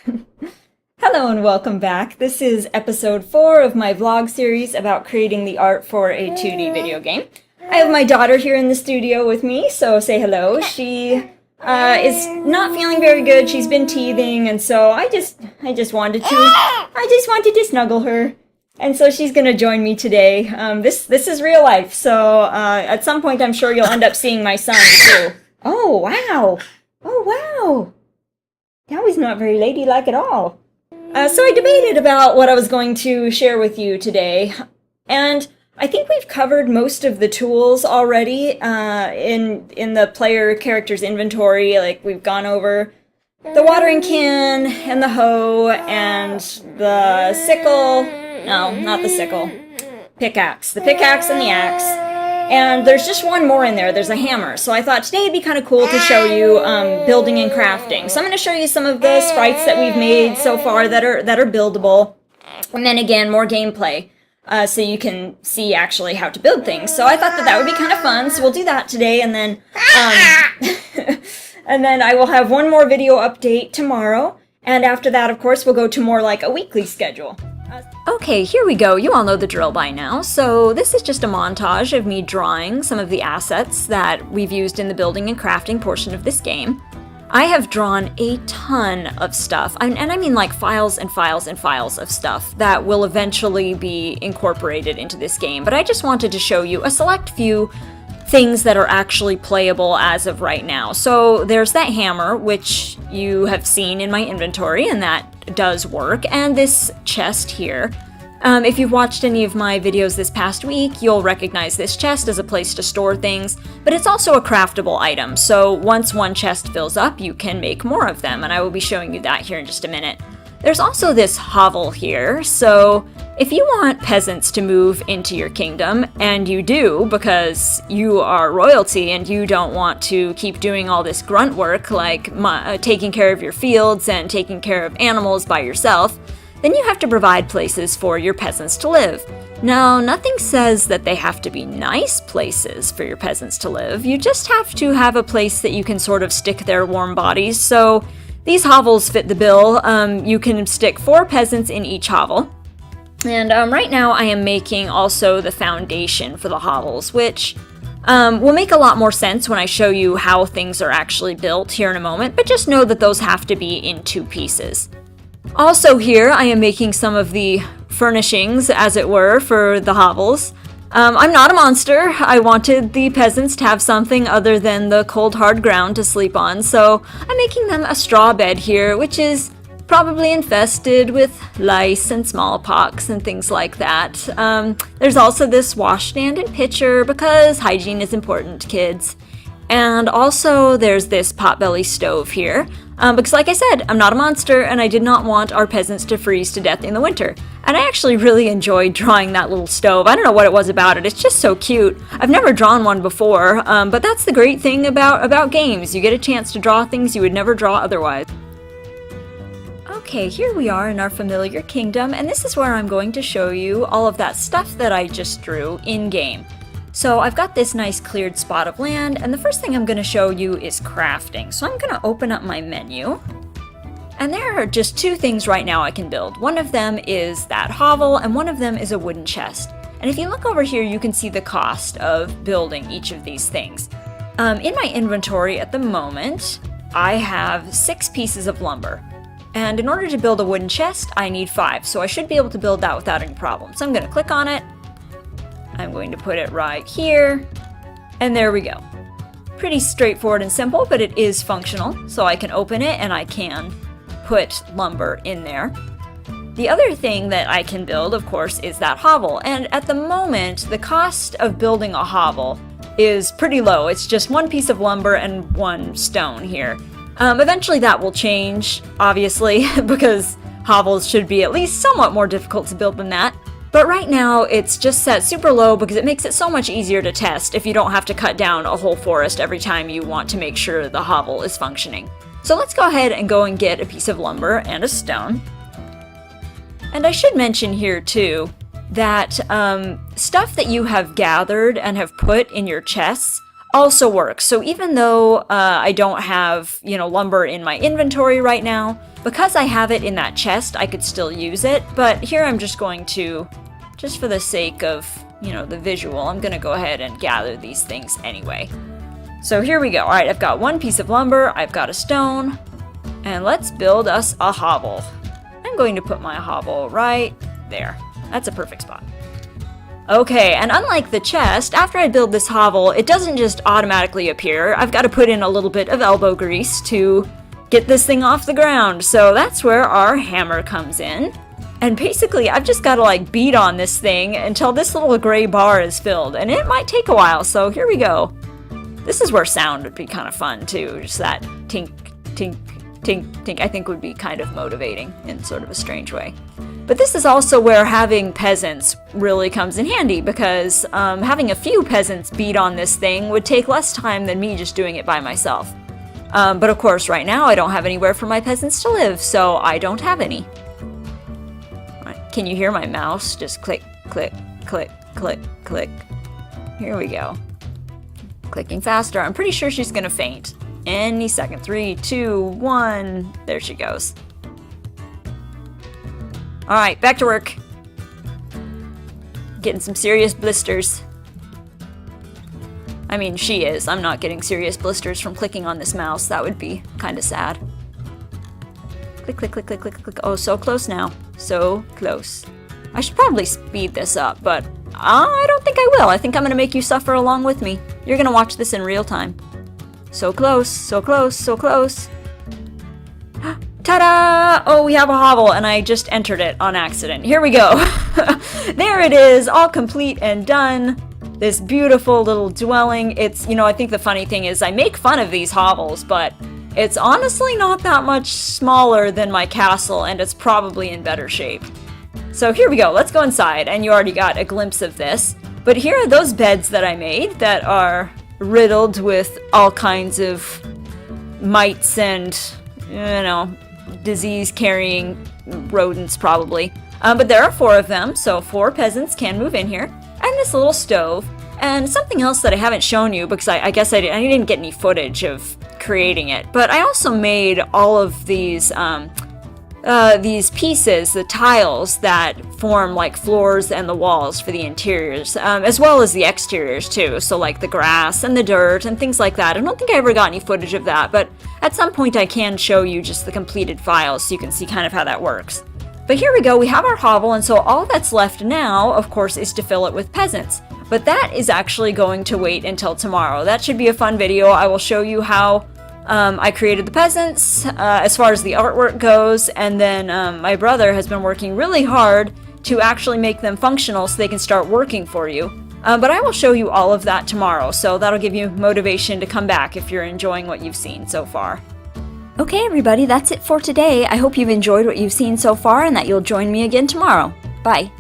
Hello and welcome back. This is episode 4 of my vlog series about creating the art for a 2D video game. I have my daughter here in the studio with me, so say hello. She is not feeling very good. She's been teething, and so I just wanted to snuggle her. And so she's gonna join me today. This is real life, so at some point I'm sure you'll end up seeing my son too. Oh wow! Oh wow! Now he's not very ladylike at all. So I debated about what I was going to share with you today, and I think we've covered most of the tools already in the player character's inventory. Like, we've gone over the watering can and the hoe and the sickle. No, not the sickle. Pickaxe. The pickaxe and the axe. And there's just one more in there. There's a hammer. So I thought today it'd be kind of cool to show you building and crafting. So I'm going to show you some of the sprites that we've made so far that are buildable. And then again, more gameplay. So you can see actually how to build things. So I thought that would be kind of fun. So we'll do that today. And then, and then I will have one more video update tomorrow. And after that, of course, we'll go to more like a weekly schedule. Okay, here we go. You all know the drill by now. So this is just a montage of me drawing some of the assets that we've used in the building and crafting portion of this game. I have drawn a ton of stuff, and I mean like files and files and files of stuff that will eventually be incorporated into this game, but I just wanted to show you a select few things that are actually playable as of right now. So there's that hammer, which you have seen in my inventory, and that does work, and this chest here. If you've watched any of my videos this past week, you'll recognize this chest as a place to store things, but it's also a craftable item, so once one chest fills up, you can make more of them, and I will be showing you that here in just a minute. There's also this hovel here, so if you want peasants to move into your kingdom, and you do because you are royalty and you don't want to keep doing all this grunt work like taking care of your fields and taking care of animals by yourself, then you have to provide places for your peasants to live. Now, nothing says that they have to be nice places for your peasants to live. You just have to have a place that you can sort of stick their warm bodies, so these hovels fit the bill. You can stick 4 peasants in each hovel. And right now I am making also the foundation for the hovels, which will make a lot more sense when I show you how things are actually built here in a moment, but just know that those have to be in 2 pieces. Also here I am making some of the furnishings, as it were, for the hovels. I'm not a monster. I wanted the peasants to have something other than the cold hard ground to sleep on, so I'm making them a straw bed here, which is probably infested with lice and smallpox and things like that. There's also this washstand and pitcher because hygiene is important, kids. And also there's this potbelly stove here, because like I said, I'm not a monster and I did not want our peasants to freeze to death in the winter. And I actually really enjoyed drawing that little stove. I don't know what it was about it, it's just so cute. I've never drawn one before, but that's the great thing about games. You get a chance to draw things you would never draw otherwise. Okay, here we are in our familiar kingdom, and this is where I'm going to show you all of that stuff that I just drew in-game. So I've got this nice cleared spot of land, and the first thing I'm going to show you is crafting. So I'm going to open up my menu, and there are just 2 things right now I can build. One of them is that hovel, and one of them is a wooden chest. And if you look over here, you can see the cost of building each of these things. In my inventory at the moment, I have 6 pieces of lumber. And in order to build a wooden chest, I need 5, so I should be able to build that without any problem. So I'm going to click on it, I'm going to put it right here, and there we go. Pretty straightforward and simple, but it is functional, so I can open it and I can put lumber in there. The other thing that I can build, of course, is that hovel, and at the moment, the cost of building a hovel is pretty low. It's just 1 piece of lumber and 1 stone here. Eventually that will change, obviously, because hovels should be at least somewhat more difficult to build than that. But right now, it's just set super low because it makes it so much easier to test if you don't have to cut down a whole forest every time you want to make sure the hovel is functioning. So let's go ahead and go and get a piece of lumber and a stone. And I should mention here, too, that stuff that you have gathered and have put in your chests also works. So even though I don't have, lumber in my inventory right now, because I have it in that chest, I could still use it. But here I'm just going to, just for the sake of, the visual, I'm going to go ahead and gather these things anyway. So here we go. All right, I've got one piece of lumber, I've got a stone, and let's build us a hovel. I'm going to put my hovel right there. That's a perfect spot. Okay, and unlike the chest, after I build this hovel, it doesn't just automatically appear. I've got to put in a little bit of elbow grease to get this thing off the ground. So that's where our hammer comes in. And basically, I've just got to beat on this thing until this little gray bar is filled. And it might take a while, so here we go. This is where sound would be kind of fun too. Just that tink, tink, tink, tink, I think would be kind of motivating in sort of a strange way. But this is also where having peasants really comes in handy, because having a few peasants beat on this thing would take less time than me just doing it by myself. But of course, right now I don't have anywhere for my peasants to live, so I don't have any. Right. Can you hear my mouse? Just click, click, click, click, click. Here we go. Clicking faster. I'm pretty sure she's gonna faint any second. 3, 2, 1. There she goes. Alright, back to work. Getting some serious blisters. I mean, she is. I'm not getting serious blisters from clicking on this mouse. That would be kind of sad. Click, click, click, click, click, click. Oh, so close now. So close. I should probably speed this up, but I don't think I will. I think I'm going to make you suffer along with me. You're going to watch this in real time. So close, so close, so close. Ta-da! Oh, we have a hovel, and I just entered it on accident. Here we go. There it is, all complete and done. This beautiful little dwelling. It's, I think the funny thing is I make fun of these hovels, but it's honestly not that much smaller than my castle, and it's probably in better shape. So here we go. Let's go inside, and you already got a glimpse of this. But here are those beds that I made that are riddled with all kinds of mites and, disease-carrying rodents, probably. But there are 4 of them, so 4 peasants can move in here. And this little stove. And something else that I haven't shown you, because I guess I didn't get any footage of creating it. But I also made all of these pieces, the tiles that form floors and the walls for the interiors, as well as the exteriors too. So the grass and the dirt and things like that. I don't think I ever got any footage of that, but at some point I can show you just the completed files so you can see kind of how that works. But here we go, we have our hovel, and so all that's left now, of course, is to fill it with peasants. But that is actually going to wait until tomorrow. That should be a fun video. I will show you how I created the peasants as far as the artwork goes, and then my brother has been working really hard to actually make them functional so they can start working for you. But I will show you all of that tomorrow, so that'll give you motivation to come back if you're enjoying what you've seen so far. Okay, everybody, that's it for today. I hope you've enjoyed what you've seen so far and that you'll join me again tomorrow. Bye.